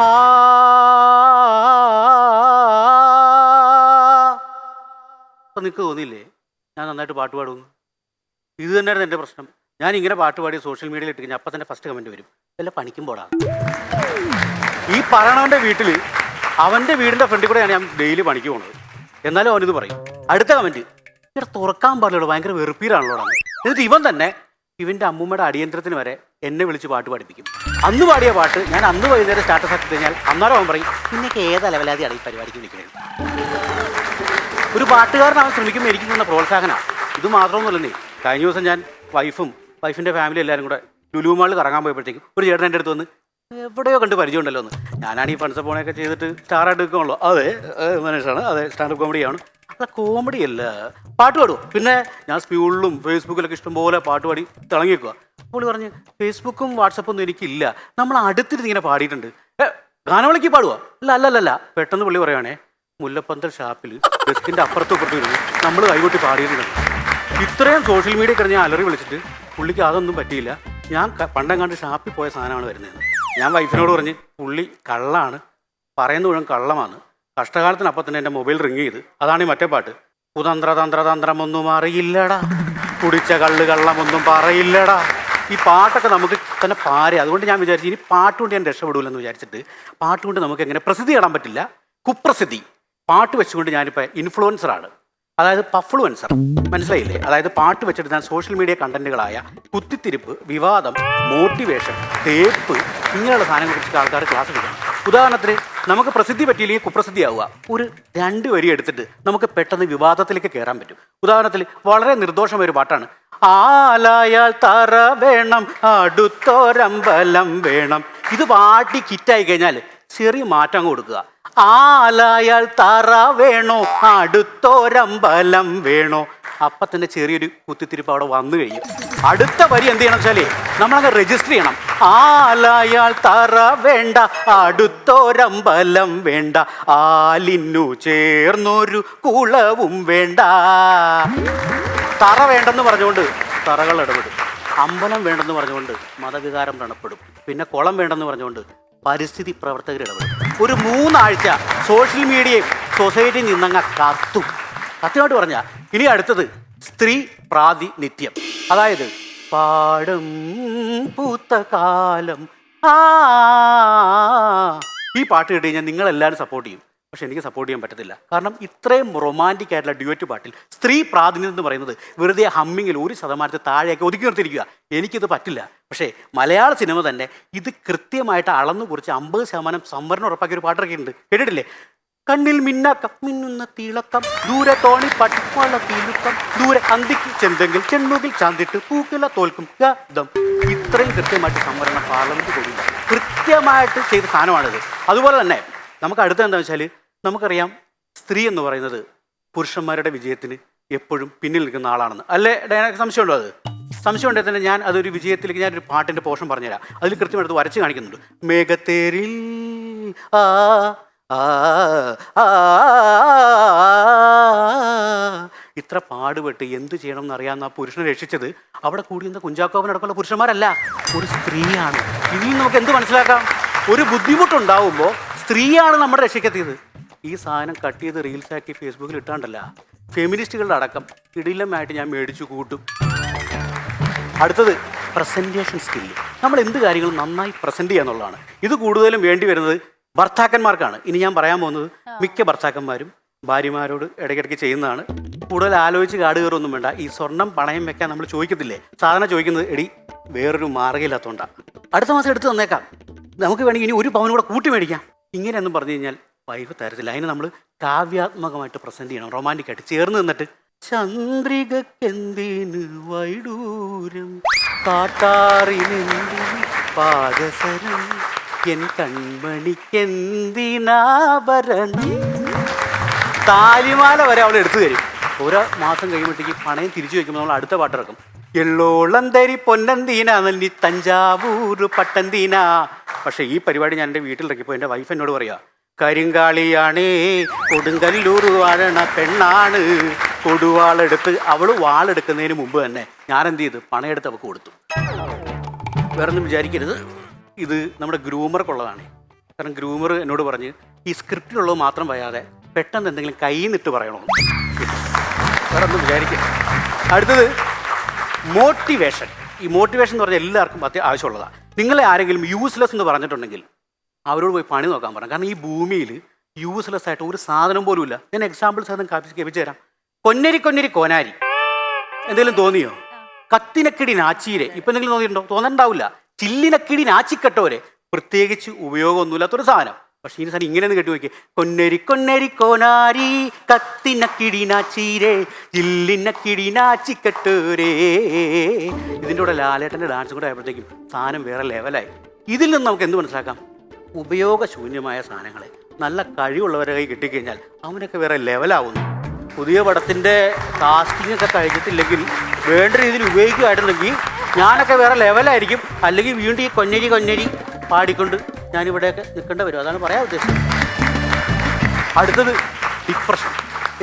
ആ നിനക്ക് തോന്നിയില്ലേ ഞാൻ നന്നായിട്ട് പാട്ട് പാടുന്നു? ഇത് തന്നെയായിരുന്നു എൻ്റെ പ്രശ്നം. ഞാൻ ഇങ്ങനെ പാട്ട് പാടി സോഷ്യൽ മീഡിയയിൽ ഇട്ട് കഴിഞ്ഞാൽ അപ്പം തന്നെ ഫസ്റ്റ് കമൻറ്റ് വരും, വല്ല പണിക്കുമ്പോടാ. ഈ പറയണവൻ്റെ വീട്ടിൽ അവൻ്റെ വീടിൻ്റെ ഫ്രണ്ടിൽ കൂടെയാണ് ഞാൻ ഡെയിലി പണിക്ക് പോകുന്നത്. എന്നാലും അവനിത് പറയും. അടുത്ത കമൻറ്റ്, ഇവിടെ തുറക്കാൻ പാടില്ലല്ലോ, ഭയങ്കര വെറുപ്പീരാണല്ലോ. എന്നിട്ട് ഇവൻ തന്നെ ഇവൻ്റെ അമ്മൂമ്മയുടെ അടിയന്തരത്തിന് വരെ എന്നെ വിളിച്ച് പാട്ട് പഠിപ്പിക്കും. അന്ന് പാടിയ പാട്ട് ഞാൻ അന്ന് വൈകുന്നേരം സ്റ്റാറ്റസ് ആക്കി കഴിഞ്ഞാൽ അന്നേരം അവൻ പറയും, നിന്നൊക്കെ ഏതാ ലെവലാതെയാണ് ഈ പരിപാടിക്ക് വിളിക്കുന്നത്. ഒരു പാട്ടുകാരനാവാൻ ശ്രമിക്കുമ്പോൾ എനിക്ക് തന്ന പ്രോത്സാഹനമാണ്. ഇത് മാത്രമൊന്നുമല്ലേ, കഴിഞ്ഞ ദിവസം ഞാൻ വൈഫിൻ്റെ ഫാമിലി എല്ലാവരും കൂടെ ലുലു മാളിൽ കറങ്ങാൻ പോയപ്പോഴത്തേക്കും ഒരു ചേട്ടൻ എൻ്റെ അടുത്ത് വന്ന്, എവിടെയോ കണ്ട് പരിചയമുണ്ടല്ലോ എന്ന്. ഞാനാണ് ഈ ഫണ്ട്സ് പോണൊക്കെ ചെയ്തിട്ട് സ്റ്റാറായിട്ട് നിൽക്കുള്ളൂ. അതെ മനസ്സാണ്, അതെ സ്റ്റാൻഡപ്പ് കോമഡിയാണ്. അത് കോമഡി അല്ല, പാട്ട് പാടുമോ? പിന്നെ ഞാൻ സ്കൂളിലും ഫേസ്ബുക്കിലൊക്കെ ഇഷ്ടംപോലെ പാട്ട് പാടി തിളങ്ങിക്കുക. അപ്പോൾ പറഞ്ഞ് ഫേസ്ബുക്കും വാട്സപ്പൊന്നും എനിക്കില്ല, നമ്മൾ അടുത്തിരുന്ന് ഇങ്ങനെ പാടിയിട്ടുണ്ട്. ഗാനമേളയ്ക്ക് പാടുവോ? അല്ല. പെട്ടെന്ന് പുള്ളി പറയുവാണേ, മുല്ലപ്പന്തൽ ഷാപ്പിൽ ഡെസ്കിൻ്റെ അപ്പുറത്തും ഇപ്പുറത്തും ഇരുന്ന് നമ്മൾ കൈകൊട്ടി പാടിയിട്ടുണ്ട്. ഇത്രയും സോഷ്യൽ മീഡിയ കിടന്ന് ഞാൻ അലറി വിളിച്ചിട്ട് പുള്ളിക്ക് അതൊന്നും പറ്റിയില്ല. ഞാൻ പണ്ടെങ്ങാണ്ട് ഷാപ്പിൽ പോയ സാധനമാണ് വരുന്നത്. ഞാൻ വൈഫിനോട് പറഞ്ഞ്, പുള്ളി കള്ളാണ്, പറയുന്ന മുഴുവൻ കള്ളമാണ്. കഷ്ടകാലത്തിനപ്പം തന്നെ എൻ്റെ മൊബൈൽ റിങ് ചെയ്ത്. അതാണ് ഈ മറ്റേ പാട്ട്, കുതന്ത്രതന്ത്രതന്ത്രമൊന്നും അറിയില്ലടാ, കുടിച്ച കള്ളമൊന്നും പറയില്ലടാ. ഈ പാട്ടൊക്കെ നമുക്ക് തന്നെ പാര. അതുകൊണ്ട് ഞാൻ വിചാരിച്ചു ഇനി പാട്ടുകൊണ്ട് ഞാൻ രക്ഷപ്പെടില്ലെന്ന് വിചാരിച്ചിട്ട് പാട്ടുകൊണ്ട് നമുക്ക് എങ്ങനെ പ്രസിദ്ധി നേടാൻ പറ്റില്ല, കുപ്രസിദ്ധി. പാട്ട് വെച്ചുകൊണ്ട് ഞാനിപ്പോൾ ഇൻഫ്ലുവൻസറാണ്, അതായത് പഫ്ലുവൻസർ. മനസ്സിലായില്ലേ? അതായത് പാട്ട് വെച്ചിട്ട് ഞാൻ സോഷ്യൽ മീഡിയ കണ്ടന്റുകളായ കുത്തിത്തിരിപ്പ്, വിവാദം, മോട്ടിവേഷൻ, തേപ്പ്, ഇങ്ങനെയുള്ള സാധനങ്ങളെ കുറിച്ച് ആൾക്കാർ ക്ലാസ് എടുക്കണം. ഉദാഹരണത്തിന് നമുക്ക് പ്രസിദ്ധി പറ്റിയില്ലെങ്കിൽ കുപ്രസിദ്ധിയാവുക. ഒരു 2 വരി എടുത്തിട്ട് നമുക്ക് പെട്ടെന്ന് വിവാദത്തിലേക്ക് കയറാൻ പറ്റും. ഉദാഹരണത്തിൽ വളരെ നിർദോഷമായ ഒരു പാട്ടാണ്, ആലായാൽ തറ വേണം, അടുത്തൊരമ്പലം വേണം. ഇത് പാട്ടി കിറ്റായി കഴിഞ്ഞാൽ ചെറിയ മാറ്റം കൊടുക്കുക. ആലായാൽ തറ വേണോ, അടുത്തൊരമ്പലം വേണോ. അപ്പം തന്നെ ചെറിയൊരു കുത്തിത്തിരിപ്പ് അവിടെ വന്നു കഴിയും. അടുത്ത വരി എന്ത് ചെയ്യണം വെച്ചാലേ നമ്മളങ്ങ് രജിസ്റ്റർ ചെയ്യണം. ആലായാൽ തറ വേണ്ട, അടുത്തൊരമ്പലം വേണ്ട, ആലിനു ചേർന്നൊരു കുളവും വേണ്ട. തറ വേണ്ടെന്ന് പറഞ്ഞുകൊണ്ട് തറകൾ ഇടപെടും, അമ്പലം വേണ്ടെന്ന് പറഞ്ഞുകൊണ്ട് മതവികാരം വ്രണപ്പെടും, പിന്നെ കുളം വേണ്ടെന്ന് പറഞ്ഞുകൊണ്ട് പരിസ്ഥിതി പ്രവർത്തകർ ഇടപെടും. ഒരു 3 ആഴ്ച സോഷ്യൽ മീഡിയയും സൊസൈറ്റിയിൽ നിന്നങ്ങ് കത്തും. സത്യമായിട്ട് പറഞ്ഞാൽ ഇനി അടുത്തത് സ്ത്രീ പ്രാതിനിധ്യം. അതായത് പാടം പൂത്ത കാലം. ഈ പാട്ട് കേട്ട് കഴിഞ്ഞാൽ നിങ്ങളെല്ലാവരും സപ്പോർട്ട് ചെയ്യും. പക്ഷെ എനിക്ക് സപ്പോർട്ട് ചെയ്യാൻ പറ്റത്തില്ല. കാരണം ഇത്രയും റൊമാൻറ്റിക് ആയിട്ടുള്ള ഡ്യുവറ്റ് പാട്ടിൽ സ്ത്രീ പ്രാതിനിധ്യം എന്ന് പറയുന്നത് വെറുതെ ഹമ്മിങ്ങിൽ 1% താഴെയൊക്കെ ഒതുക്കി നിർത്തിയിരിക്കുക. എനിക്കിത് പറ്റില്ല. പക്ഷേ മലയാള സിനിമ തന്നെ ഇത് കൃത്യമായിട്ട് അളന്നു കുറിച്ച് 50% സംവരണം ഉറപ്പാക്കിയ ഒരു പാട്ടിറക്കിയിട്ടുണ്ട്. കേട്ടിട്ടില്ലേ? കണ്ണിൽ മിന്നുന്ന തിളക്കം, ദൂരെ തോണി പട്ടിപ്പള തിളുക്കം, ദൂരെ അന്തിക്ക് ചെന്തെങ്കിൽ ചെണ്ണുകിൽ ചാന്തിട്ട് പൂക്കില തോൽക്കും ഗതം. ഇത്രയും കൃത്യമായിട്ട് സംവരണം പാർലമെന്റ് കൊടുക്കില്ല. കൃത്യമായിട്ട് ചെയ്ത സാധനമാണിത്. അതുപോലെ തന്നെ നമുക്ക് അടുത്ത എന്താ വെച്ചാൽ, നമുക്കറിയാം സ്ത്രീ എന്ന് പറയുന്നത് പുരുഷന്മാരുടെ വിജയത്തിന് എപ്പോഴും പിന്നിൽ നിൽക്കുന്ന ആളാണെന്ന്. അല്ലേ ഡയനക്ക് സംശയമുണ്ടോ? അത് സംശയം ഉണ്ടെങ്കിൽ തന്നെ ഞാൻ അതൊരു വിജയത്തിലേക്ക് ഞാനൊരു പാട്ടിൻ്റെ പോർഷൻ പറഞ്ഞുതരാം. അതിൽ കൃത്യമായിട്ട് വരച്ച് കാണിക്കുന്നുണ്ട്. മേഘത്തേരിൽ ആ ഇത്ര പാടുപെട്ട് എന്ത് ചെയ്യണം എന്നറിയാവുന്ന ആ പുരുഷനെ രക്ഷിച്ചത് അവിടെ കൂടിയുന്ന കുഞ്ചാക്കോവനടക്കമുള്ള പുരുഷന്മാരല്ല, ഒരു സ്ത്രീയാണ്. ഇതിൽ നമുക്ക് എന്ത് മനസ്സിലാക്കാം? ഒരു ബുദ്ധിമുട്ടുണ്ടാവുമ്പോൾ സ്ത്രീയാണ് നമ്മുടെ രക്ഷയ്ക്കെത്തിയത്. ഈ സാധനം കട്ട് ചെയ്ത് റീൽസാക്കി ഫേസ്ബുക്കിൽ ഇട്ടാണ്ടല്ല, ഫെമിനിസ്റ്റുകളുടെ അടക്കം ഇടിലമായിട്ട് ഞാൻ മേടിച്ചു കൂട്ടും. അടുത്തത് പ്രസൻറ്റേഷൻ സ്കില്ല്. നമ്മൾ എന്ത് കാര്യങ്ങളും നന്നായി പ്രസൻറ്റ് ചെയ്യുക എന്നുള്ളതാണ്. ഇത് കൂടുതലും വേണ്ടി വരുന്നത് ഭർത്താക്കന്മാർക്കാണ്. ഇനി ഞാൻ പറയാൻ പോകുന്നത് മിക്ക ഭർത്താക്കന്മാരും ഭാര്യമാരോട് ഇടയ്ക്കിടയ്ക്ക് ചെയ്യുന്നതാണ്. കൂടുതൽ ആലോചിച്ച് കാട് കയറൊന്നും വേണ്ട. ഈ സ്വർണം പണയം വെക്കാൻ നമ്മൾ ചോദിക്കത്തില്ലേ, സാധാരണ ചോദിക്കുന്നത് എടി വേറൊരു മാർഗ്ഗമില്ലാത്തതുകൊണ്ടാണ്, അടുത്ത മാസം എടുത്ത് തന്നേക്കാം, നമുക്ക് വേണമെങ്കിൽ ഇനി 1 പവൻ കൂടെ കൂട്ടി മേടിക്കാം. ഇങ്ങനെയൊന്നും പറഞ്ഞു കഴിഞ്ഞാൽ വൈഫ് തരത്തില്ല. അതിന് നമ്മൾ കാവ്യാത്മകമായിട്ട് പ്രസൻറ്റ് ചെയ്യണം, റൊമാൻറ്റിക്കായിട്ട് ചേർന്ന് നിന്നിട്ട്. ചന്ദ്രികക്കെന്തിന് വൈഡൂരം, കാട്ടാറിനെന്തിന് പാദസരം, എൻ കൺമണിക്കെന്തിനാഭരണം. താലിമാല വരെ അവൾ എടുത്തു തരും. 1 മാസം കഴിയുമ്പോഴത്തേക്ക് പണയം തിരിച്ചു വയ്ക്കുമ്പോൾ നമ്മൾ അടുത്ത പാട്ടിറക്കും. എള്ളോളം തരി പൊന്നന്തീന നെല്ലി തഞ്ചാവൂർ പട്ടന്തീന. പക്ഷേ ഈ പരിപാടി ഞാൻ എൻ്റെ വീട്ടിലിറക്കിയപ്പോൾ എൻ്റെ വൈഫ് എന്നോട് പറയുക, കരിങ്കാളിയാണേ കൊടുങ്കല്ലൂർ വാഴണ പെണ്ണാണ്. കൊടുവാളെടുത്ത് അവൾ വാളെടുക്കുന്നതിന് മുമ്പ് തന്നെ ഞാൻ എന്ത് ചെയ്ത് പണയെടുത്ത് അവൾക്ക് കൊടുത്തു. വേറൊന്നും വിചാരിക്കരുത്, ഇത് നമ്മുടെ ഗ്രൂമർക്കുള്ളതാണ്. കാരണം ഗ്രൂമർ എന്നോട് പറഞ്ഞ് ഈ സ്ക്രിപ്റ്റിലുള്ളത് മാത്രം പറയാതെ പെട്ടെന്ന് എന്തെങ്കിലും കയ്യിൽ നിന്നിട്ട് പറയണമെന്ന്. വേറെ ഒന്നും വിചാരിക്കുക. അടുത്തത് മോട്ടിവേഷൻ. ഈ മോട്ടിവേഷൻ എന്ന് പറഞ്ഞാൽ എല്ലാവർക്കും ആവശ്യമുള്ളതാണ്. നിങ്ങളെ ആരെങ്കിലും യൂസ്ലെസ് എന്ന് പറഞ്ഞിട്ടുണ്ടെങ്കിൽ അവരോട് പോയി പണി നോക്കാൻ പറഞ്ഞു. കാരണം ഈ ഭൂമിയിൽ യൂസ്ലെസ് ആയിട്ട് ഒരു സാധനം പോലും ഇല്ല. ഞാൻ എക്സാമ്പിൾസ് അതും കേൾപ്പിച്ചു തരാം. കൊന്നരി കൊന്നരി കോനാരി എന്തെങ്കിലും തോന്നിയോ? കത്തിനക്കിടി നാച്ചീരെ ഇപ്പം എന്തെങ്കിലും തോന്നിയിട്ടുണ്ടോ? തോന്നണ്ടാവില്ല. ചില്ലിനക്കിടി നാച്ചിക്കട്ടോരെ പ്രത്യേകിച്ച് ഉപയോഗമൊന്നുമില്ലാത്തൊരു സാധനം. പക്ഷേ ഈ സാധനം ഇങ്ങനെ കേട്ടു നോക്കി. കൊന്നരി കൊന്നരി കോനാരി കത്തിനക്കിടി നാച്ചീരെ ചില്ലിനക്കിടി നാച്ചിക്കട്ടോരേ. ഇതിൻ്റെ കൂടെ ലാലേട്ടൻ്റെ ഡാൻസും കൂടെ ആയപ്പോഴത്തേക്കും സാധനം വേറെ ലെവലായി. ഇതിൽ നിന്ന് നമുക്ക് എന്ത് മനസ്സിലാക്കാം? ഉപയോഗശൂന്യമായ സാധനങ്ങളെ നല്ല കഴിവുള്ളവരെ കൈ കിട്ടിക്കഴിഞ്ഞാൽ അവനൊക്കെ വേറെ ലെവലാവുന്നു. പുതിയ പടത്തിൻ്റെ കാസ്റ്റിംഗ് ഒക്കെ കഴിഞ്ഞിട്ടില്ലെങ്കിൽ വേണ്ട രീതിയിൽ ഉപയോഗിക്കുകയായിരുന്നെങ്കിൽ ഞാനൊക്കെ വേറെ ലെവലായിരിക്കും. അല്ലെങ്കിൽ വീണ്ടും ഈ കൊന്നരി കൊന്നരി പാടിക്കൊണ്ട് ഞാനിവിടെയൊക്കെ നിൽക്കേണ്ടി വരും. അതാണ് പറയാൻ ഉദ്ദേശിച്ചത്. അടുത്തത് ഡിപ്രഷൻ.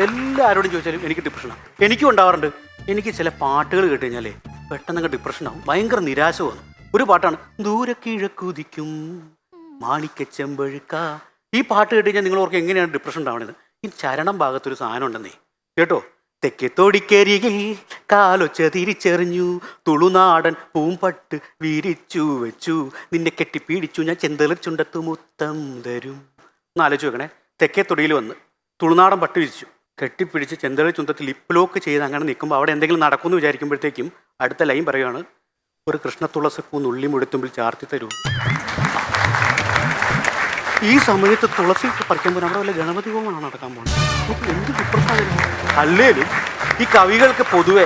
എല്ലാവരോടും ചോദിച്ചാലും എനിക്ക് ഡിപ്രഷനാണ്. എനിക്കും ഉണ്ടാവാറുണ്ട്. എനിക്ക് ചില പാട്ടുകൾ കേട്ട് കഴിഞ്ഞാലേ പെട്ടെന്നൊക്കെ ഡിപ്രഷനാവും. ഭയങ്കര നിരാശ വന്നു. ഒരു പാട്ടാണ് ദൂരെ കിഴക്കുതിക്കും മാണിക്കച്ചെമ്പഴുക്ക. ഈ പാട്ട് കേട്ട് കഴിഞ്ഞാൽ നിങ്ങൾ ഓർക്ക് എങ്ങനെയാണ് ഡിപ്രഷൻ ഉണ്ടാവുന്നത്? ഈ ചരണം ഭാഗത്തൊരു സാധനം ഉണ്ടെന്നേ കേട്ടോ. തെക്കത്തോടിക്കരികിൽ കാലൊച്ച തിരിച്ചെറിഞ്ഞു തുളുനാടൻ പൂമ്പട്ട് വിരിച്ചു വെച്ചു നിന്നെ കെട്ടിപ്പിടിച്ചു ഞാൻ ചെന്തളിർ ചുണ്ടത്തു മുത്തം തരും. ഒന്ന് ആലോചിച്ച് വെക്കണേ. തെക്കേത്തൊടിയിൽ വന്ന് തുളുനാടൻ പട്ട് വിരിച്ചു കെട്ടിപ്പിടിച്ച് ചെന്തളിർ ചുണ്ടത്തിൽ ലിപ്പ് ലോക്ക് ചെയ്ത് അങ്ങനെ നിൽക്കുമ്പോൾ അവിടെ എന്തെങ്കിലും നടക്കുമെന്ന് വിചാരിക്കുമ്പോഴത്തേക്കും അടുത്ത ലൈൻ പറയുകയാണ്, ഒരു കൃഷ്ണത്തുളസിപ്പൂ നുള്ളി മുഴുത്തുമ്പിൽ ചാർത്തി തരൂ. ഈ സമയത്ത് തുളസി പറിക്കാൻ പോകാൻ അവിടെ വല്ല ഗണപതി ഹോമമാണ് നടക്കാൻ പോകുന്നത്. നമുക്ക് എന്ത് ഡിപ്രഷനായിരുന്നു. അല്ലേലും ഈ കവികൾക്ക് പൊതുവെ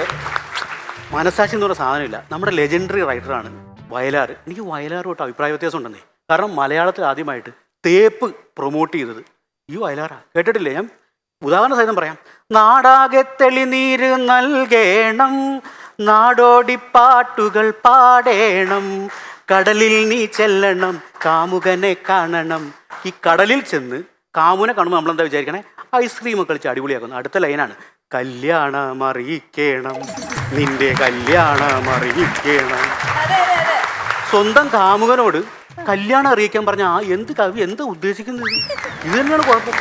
മനസാക്ഷി എന്ന് പറഞ്ഞ സാധനമില്ല. നമ്മുടെ ലെജൻഡറി റൈറ്ററാണ് വയലാർ. എനിക്ക് വയലാറുമായിട്ട് അഭിപ്രായ വ്യത്യാസം ഉണ്ടെന്നേ. കാരണം മലയാളത്തിൽ ആദ്യമായിട്ട് തേപ്പ് പ്രൊമോട്ട് ചെയ്തത് ഈ വയലാറാണ്. കേട്ടിട്ടില്ലേ? ഞാൻ ഉദാഹരണ സഹിതം പറയാം. നാടാകെ തെളിനീര് നൽകേണം നാടോടിപ്പാട്ടുകൾ പാടേണം കടലിൽ നീ ചെല്ലണം കാമുകനെ കാണണം. ഈ കടലിൽ ചെന്ന് കാമുനെ കാണുമ്പോൾ നമ്മളെന്താ വിചാരിക്കണേ? ഐസ്ക്രീം കളിച്ച് അടിപൊളിയാക്കുന്നു. അടുത്ത ലൈനാണ് കല്യാണം അറിയിക്കണം നിന്റെ കല്യാണം അറിയിക്കണം. സ്വന്തം കാമുകനോട് കല്യാണം അറിയിക്കാൻ പറഞ്ഞ എന്ത് കവി എന്താ ഉദ്ദേശിക്കുന്നത്? ഇത് തന്നെയാണ് കുഴപ്പം.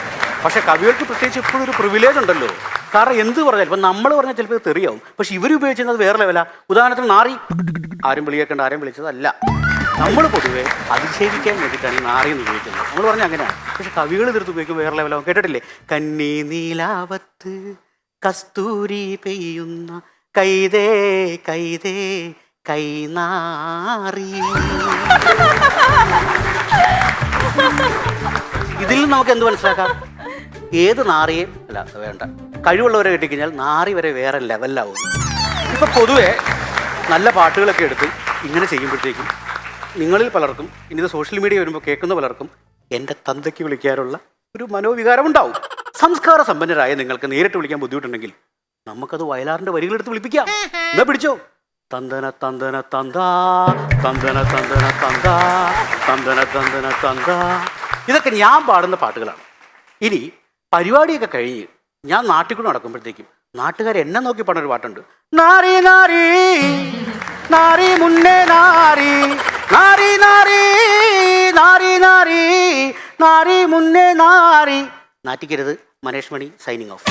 പക്ഷെ കവികൾക്ക് പ്രത്യേകിച്ച് എപ്പോഴും ഒരു പ്രിവിലേജ് ഉണ്ടല്ലോ. കാരണം എന്ത് പറഞ്ഞാൽ ഇപ്പം നമ്മൾ പറഞ്ഞാൽ ചിലപ്പോൾ തെറിയാവും. പക്ഷെ ഇവർ ഉപയോഗിച്ചിരുന്നത് വേറെ ലെവലാ. ഉദാഹരണത്തിന് നാറി. ആരും വിളിയേക്കണ്ട, ആരും വിളിച്ചതല്ല. നമ്മൾ പൊതുവെ അധിക്ഷേപിക്കാൻ വേണ്ടിയിട്ടാണ് ഈ നാറി എന്ന് ഉപയോഗിക്കുന്നത്. നമ്മൾ പറഞ്ഞാൽ അങ്ങനെയാണ്. പക്ഷെ കവികൾ തീർത്ത് ഉപയോഗിക്കും വേറെ ലെവലാവും. കേട്ടിട്ടില്ലേ? കന്നി നീലാവത്ത് കസ്തൂരി പെയ്യുന്ന കൈതേ കൈതേ കൈനാറി. ഇതിൽ നമുക്ക് എന്ത് മനസ്സിലാക്കാം? ഏത് നാറിയും അല്ല വേണ്ട, കഴിവുള്ളവരെ കിട്ടിക്കഴിഞ്ഞാൽ നാറി വരെ വേറെ ലെവലിലാവും. ഇപ്പം പൊതുവെ നല്ല പാട്ടുകളൊക്കെ എടുത്ത് ഇങ്ങനെ ചെയ്യുമ്പോഴത്തേക്കും നിങ്ങളിൽ പലർക്കും ഇനി ഇത് സോഷ്യൽ മീഡിയ വരുമ്പോൾ കേൾക്കുന്ന പലർക്കും എൻ്റെ തന്തയ്ക്ക് വിളിക്കാനുള്ള ഒരു മനോവികാരം ഉണ്ടാവും. സംസ്കാര സമ്പന്നരായ നിങ്ങൾക്ക് നേരിട്ട് വിളിക്കാൻ ബുദ്ധിമുട്ടുണ്ടെങ്കിൽ നമുക്കത് വയലാറിൻ്റെ വരികളെടുത്ത് വിളിപ്പിക്കാം. എന്നാ പിടിച്ചോ. തന്തന തന്തന തന്താ തന്തന തന്തന തന്താ തന്തന തന്തന തന്താ. ഇതൊക്കെ ഞാൻ പാടുന്ന പാട്ടുകളാണ്. ഇനി പരിപാടിയൊക്കെ കഴിഞ്ഞ് ഞാൻ നാട്ടിൽ കൂടെ നടക്കുമ്പോഴത്തേക്കും നാട്ടുകാർ എന്നെ നോക്കി പാടുന്നൊരു പാട്ടുണ്ട്. നാരി നാരി നാരി മുന്നേ നാരി നാരി നാരി നാരി നാരി നാരി മുന്നേ നാരി. നാറ്റിക്കരുത്. മനേഷ് മണി സൈനിങ് ഓഫ്.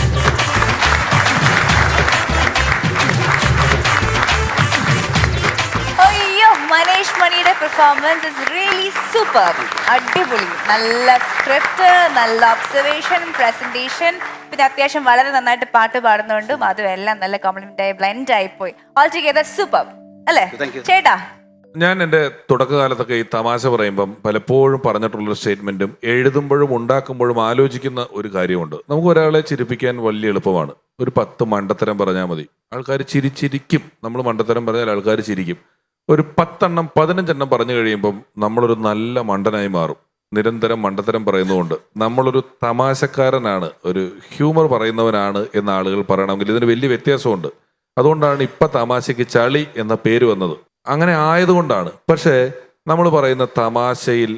മനേഷ് മണിയുടെ പെർഫോമൻസ് ഇസ് റിയലി സൂപ്പർ. അടിപൊളി. നല്ല സ്ക്രിപ്റ്റ്, നല്ല ഒബ്സർവേഷൻ, പ്രസന്റേഷൻ, പിന്നെ അത്യാവശ്യം വളരെ നന്നായിട്ട് പാട്ട് പാടുന്നുണ്ടും അതും എല്ലാം നല്ല കോംപ്ലിമെന്റ് ആയി ബ്ലെൻഡ് ആയി പോയി. ഓൾ ടുഗദർ സൂപ്പർ അല്ലേ ചേട്ടാ? ഞാൻ എൻ്റെ തുടക്കകാലത്തൊക്കെ ഈ തമാശ പറയുമ്പം പലപ്പോഴും പറഞ്ഞിട്ടുള്ളൊരു സ്റ്റേറ്റ്മെൻറ്റും എഴുതുമ്പോഴും ഉണ്ടാക്കുമ്പോഴും ആലോചിക്കുന്ന ഒരു കാര്യമുണ്ട്. നമുക്ക് ഒരാളെ ചിരിപ്പിക്കാൻ വലിയ എളുപ്പമാണ്. ഒരു 10 മണ്ടത്തരം പറഞ്ഞാൽ മതി, ആൾക്കാർ ചിരിച്ചിരിക്കും. നമ്മൾ മണ്ടത്തരം പറഞ്ഞാൽ ആൾക്കാർ ചിരിക്കും. ഒരു 10 എണ്ണം 15 എണ്ണം പറഞ്ഞു കഴിയുമ്പം നമ്മളൊരു നല്ല മണ്ടനായി മാറും. നിരന്തരം മണ്ടത്തരം പറയുന്നതുകൊണ്ട് നമ്മളൊരു തമാശക്കാരനാണ്, ഒരു ഹ്യൂമർ പറയുന്നവനാണ് എന്ന ആളുകൾ പറയണമെങ്കിൽ ഇതിന് വലിയ വ്യത്യാസമുണ്ട്. അതുകൊണ്ടാണ് ഇപ്പം തമാശയ്ക്ക് ചളി എന്ന പേര് വന്നത്. അങ്ങനെ ആയതുകൊണ്ടാണ്. പക്ഷേ നമ്മൾ പറയുന്ന തമാശയിൽ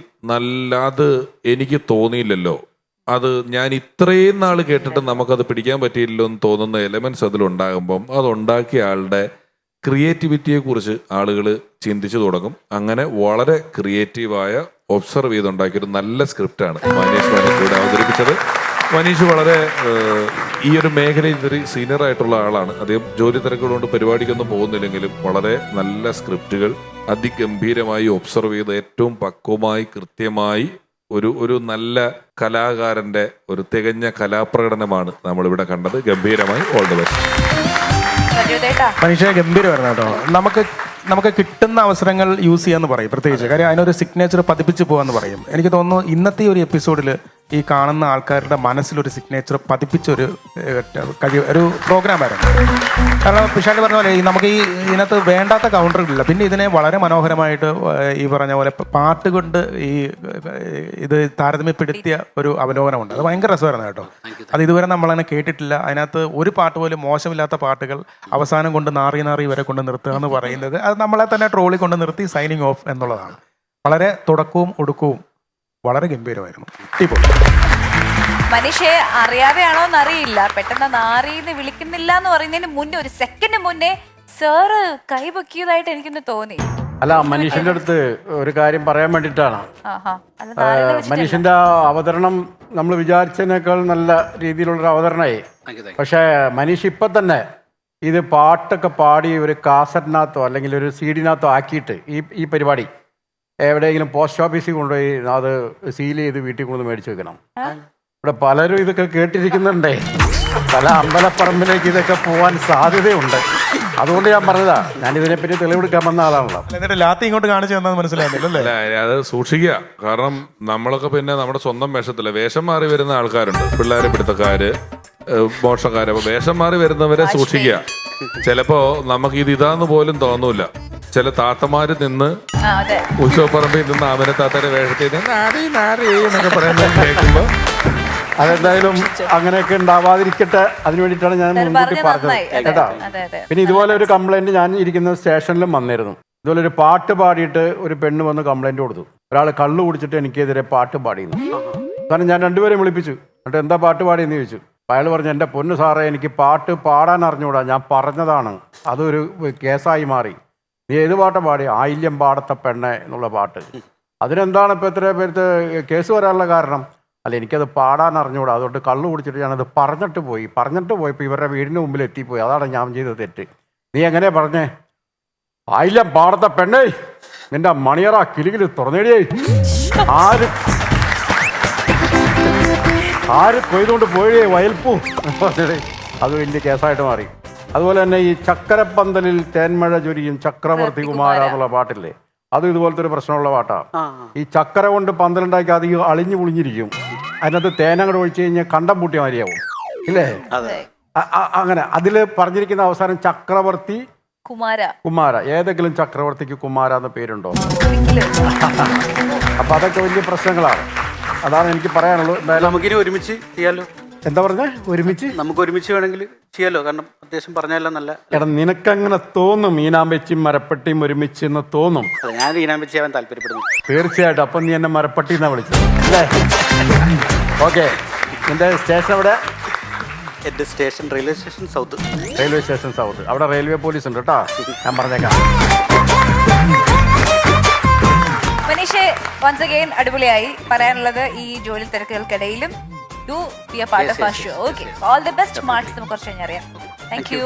അത് എനിക്ക് തോന്നിയില്ലല്ലോ, അത് ഞാൻ ഇത്രയും നാൾ കേട്ടിട്ട് നമുക്കത് പിടിക്കാൻ പറ്റിയില്ലല്ലോ എന്ന് തോന്നുന്ന എലമെന്റ്സ് അതിലുണ്ടാകുമ്പം അതുണ്ടാക്കിയ ആളുടെ ക്രിയേറ്റിവിറ്റിയെക്കുറിച്ച് ആളുകൾ ചിന്തിച്ചു തുടങ്ങും. അങ്ങനെ വളരെ ക്രിയേറ്റീവായ ഒബ്സർവ് ചെയ്തുണ്ടാക്കിയ ഒരു നല്ല സ്ക്രിപ്റ്റാണ് മനീഷ് മാനക്കൂടെ അവതരിപ്പിച്ചത്. മനീഷ് വളരെ ഈ ഒരു മേഖലയിൽ ഇത്തിരി സീനിയർ ആയിട്ടുള്ള ആളാണ്. അദ്ദേഹം ജോലി തിരക്കുകളുകൊണ്ട് പരിപാടിക്കൊന്നും പോകുന്നില്ലെങ്കിലും വളരെ നല്ല സ്ക്രിപ്റ്റുകൾ അതിഗംഭീരമായി ഒബ്സർവ് ചെയ്ത് ഏറ്റവും പക്വമായി കൃത്യമായി ഒരു നല്ല കലാകാരന്റെ ഒരു തികഞ്ഞ കലാപ്രകടനമാണ് നമ്മളിവിടെ കണ്ടത്. ഗംഭീരമായി. All the best. മനുഷ്യ ഗംഭീരമായിരുന്നു കേട്ടോ. നമുക്ക് കിട്ടുന്ന അവസരങ്ങൾ യൂസ് ചെയ്യാന്ന് പറയും, പ്രത്യേകിച്ച് കാര്യം അതിനൊരു സിഗ്നേച്ചർ പതിപ്പിച്ച് പോകാന്ന് പറയും. എനിക്ക് തോന്നുന്നു ഇന്നത്തെ ഒരു എപ്പിസോഡിൽ ഈ കാണുന്ന ആൾക്കാരുടെ മനസ്സിലൊരു സിഗ്നേച്ചർ പതിപ്പിച്ചൊരു ഒരു പ്രോഗ്രാമായിരുന്നു. കാരണം പിഷാനി പറഞ്ഞ പോലെ നമുക്ക് ഇതിനകത്ത് വേണ്ടാത്ത കൗണ്ടറുകളില്ല. പിന്നെ ഇതിനെ വളരെ മനോഹരമായിട്ട് ഈ പറഞ്ഞ പോലെ പാട്ട് കൊണ്ട് ഇത് താരതമ്യപ്പെടുത്തിയ ഒരു അവലോകനമുണ്ട്. അത് ഭയങ്കര രസമായിരുന്നു കേട്ടോ. അത് ഇതുവരെ നമ്മളങ്ങനെ കേട്ടിട്ടില്ല. അതിനകത്ത് ഒരു പാട്ട് പോലും മോശമില്ലാത്ത പാട്ടുകൾ അവസാനം കൊണ്ട് നാറി വരെ കൊണ്ട് നിർത്തുക എന്ന് പറയുന്നത് അത് നമ്മളെ തന്നെ ട്രോളി കൊണ്ട് നിർത്തി സൈനിങ് ഓഫ് എന്നുള്ളതാണ്. വളരെ തുടക്കവും ഒടുക്കവും വളരെ ഗംഭീരമായിരുന്നു. ഇപ്പോൾ മനുഷ്യ അറിയാതെയാണോ എന്നറിയില്ല, പെട്ടെന്ന് നാറിന്ന് വിളിക്കുന്നില്ല എന്ന് പറയുന്നതിന് മുന്നേ ഒരു സെക്കൻഡ് മുന്നേ സാറ് കൈപൊക്കിയതായിട്ട് എനിക്കൊന്ന് തോന്നി. അല്ല, മനുഷ്യന്റെ അടുത്ത് ഒരു കാര്യം പറയാൻ വേണ്ടിയിട്ടാണ്. മനുഷ്യന്റെ അവതരണം നമ്മൾ വിചാരിച്ചതിനേക്കാൾ നല്ല രീതിയിലുള്ളൊരു അവതരണമായി. പക്ഷേ മനുഷ്യ ഇപ്പം തന്നെ ഇത് പാട്ടൊക്കെ പാടി ഒരു കാസറ്റിനകത്തോ അല്ലെങ്കിൽ ഒരു CD-നകത്തോ ആക്കിയിട്ട് ഈ പരിപാടി എവിടെയെങ്കിലും പോസ്റ്റ് ഓഫീസിൽ കൊണ്ടുപോയി അത് സീൽ ചെയ്ത് വീട്ടിൽ കൊണ്ട് മേടിച്ച് വെക്കണം. ഇവിടെ പലരും ഇതൊക്കെ കേട്ടിരിക്കുന്നുണ്ടേ. പല അമ്പലപ്പറമ്പിലേക്ക് ഇതൊക്കെ പോകാൻ സാധ്യതയുണ്ട്. അതുകൊണ്ട് ഞാൻ പറഞ്ഞതാ, ഞാൻ ഇതിനെപ്പറ്റി തെളിവെടുക്കാൻ വന്ന ആളാണല്ലോ. എന്നിട്ട് ലാത്തി ഇങ്ങോട്ട് കാണിച്ചു തന്നാന്ന് മനസ്സിലായില്ലേ? അത് സൂക്ഷിക്കുക. കാരണം നമ്മളൊക്കെ പിന്നെ നമ്മുടെ സ്വന്തം വേഷത്തില് വേഷം മാറി വരുന്ന ആൾക്കാരുണ്ട്. പിള്ളേരെ പിടുത്തക്കാര്, മോഷക്കാര്. അപ്പൊ വേഷം മാറി വരുന്നവരെ സൂക്ഷിക്കുക. ചിലപ്പോ നമുക്ക് ഇതാന്ന് പോലും തോന്നൂല. ചില താത്തമാര് നിന്ന് ഉത്സവപ്പറമ്പിൽ നിന്ന് ആമന താത്തയുടെ വേഷത്തിൽ എന്നൊക്കെ പറയുന്നത് കേൾക്കുമ്പോ അതെന്തായാലും അങ്ങനെയൊക്കെ ഉണ്ടാവാതിരിക്കട്ടെ, അതിനു വേണ്ടിയിട്ടാണ് ഞാൻ മുൻകൂട്ടി പറഞ്ഞത് കേട്ടോ. പിന്നെ ഇതുപോലെ ഒരു കംപ്ലൈന്റ് ഞാൻ ഇരിക്കുന്ന സ്റ്റേഷനിലും വന്നിരുന്നു. ഇതുപോലെ ഒരു പാട്ട് പാടിയിട്ട് ഒരു പെണ്ണ് വന്ന് കംപ്ലൈന്റ് കൊടുത്തു. ഒരാൾ കള്ളു കുടിച്ചിട്ട് എനിക്കെതിരെ പാട്ട് പാടിയിരുന്നു. കാരണം ഞാൻ രണ്ടുപേരെയും വിളിപ്പിച്ചു. എന്നിട്ട് എന്താ പാട്ട് പാടിയെന്ന് ചോദിച്ചു. അയാൾ പറഞ്ഞു, എൻ്റെ പൊന്നു സാറേ, എനിക്ക് പാട്ട് പാടാൻ അറിഞ്ഞുകൂടാ, ഞാൻ പറഞ്ഞതാണ്, അതൊരു കേസായി മാറി. നീ ഏത് പാട്ട് പാടി? ആയില്യം പാടത്തെ പെണ്ണെ എന്നുള്ള പാട്ട്. അതിനെന്താണ് ഇപ്പം എത്ര പേർക്ക് കേസ് വരാനുള്ള കാരണം? അല്ല, എനിക്കത് പാടാൻ അറിഞ്ഞുകൂടാ, അതുകൊണ്ട് കള്ളു കുടിച്ചിട്ട് ഞാനത് പറഞ്ഞിട്ട് പോയപ്പോൾ ഇവരുടെ വീടിന് മുമ്പിൽ എത്തിപ്പോയി. അതാണ് ഞാൻ ചെയ്ത തെറ്റ്. നീ എങ്ങനെയാ പറഞ്ഞേ? ആയില്യം പാടത്തെ പെണ്ണേ, നിന്റെ മണിയറ കിലുകിൽ തുറന്നേടിയേ, ആര് കൊയ്തുകൊണ്ട് പോയേ വയൽപ്പൂ. അത് വലിയ കേസായിട്ട് മാറി. അതുപോലെ തന്നെ ഈ ചക്കരപ്പന്തലിൽ തേന്മഴ ചൊരിയും ചക്രവർത്തി കുമാര എന്നുള്ള പാട്ടില്ലേ, അത് ഇതുപോലത്തെ ഒരു പ്രശ്നമുള്ള പാട്ടാണ്. ഈ ചക്കര കൊണ്ട് പന്തലുണ്ടാക്കി അത് അളിഞ്ഞു പൊളിഞ്ഞിരിക്കും. അതിനകത്ത് തേനങ്ങോട്ട് ഒഴിച്ചു കഴിഞ്ഞാൽ കണ്ടം പൂട്ടിയ മാതിരിയാവും, ഇല്ലേ? അങ്ങനെ അതിൽ പറഞ്ഞിരിക്കുന്ന അവസാനം ചക്രവർത്തി കുമാര. ഏതെങ്കിലും ചക്രവർത്തിക്ക് കുമാര എന്ന പേരുണ്ടോ? അപ്പൊ അതൊക്കെ വലിയ പ്രശ്നങ്ങളാണ്. അതാണ് എനിക്ക് പറയാനുള്ളത്. നമുക്കിനി ഒരുമിച്ച് ചെയ്യാലോ. എന്താ പറഞ്ഞ? നമുക്ക് ഒരുമിച്ച് വേണമെങ്കിൽ ചെയ്യാലോ. കാരണം അത്യാവശ്യം പറഞ്ഞാലോ നല്ല. എടാ, നിനക്കങ്ങനെ തോന്നും ഈനാമ്പച്ചിയും മരപ്പട്ടിയും ഒരുമിച്ച് എന്ന് തോന്നും. ഞാൻ ഈനാമ്പച്ചി ആവാൻ താല്പര്യപ്പെടുന്നു. തീർച്ചയായിട്ടും. അപ്പം നീ എന്നെ മരപ്പട്ടി എന്നാ വിളിച്ചത് അല്ലേ? ഓക്കെ. നിന്റെ സ്റ്റേഷൻ എവിടെ? എന്റെ station railway station south. Railway station south. അവിടെ റെയിൽവേ പോലീസ് ഉണ്ട് കേട്ടോ, ഞാൻ പറഞ്ഞേക്കാം. മനീഷ് വൺസ് അഗൈൻ അടിപൊളിയായി. പറയാനുള്ളത് ഈ ജോലി തിരക്കുകൾക്കിടയിലും do be a part of our show. Okay. All the best. Marks നമുക്ക് കുറച്ച് കഴിഞ്ഞറിയാം. Thank you.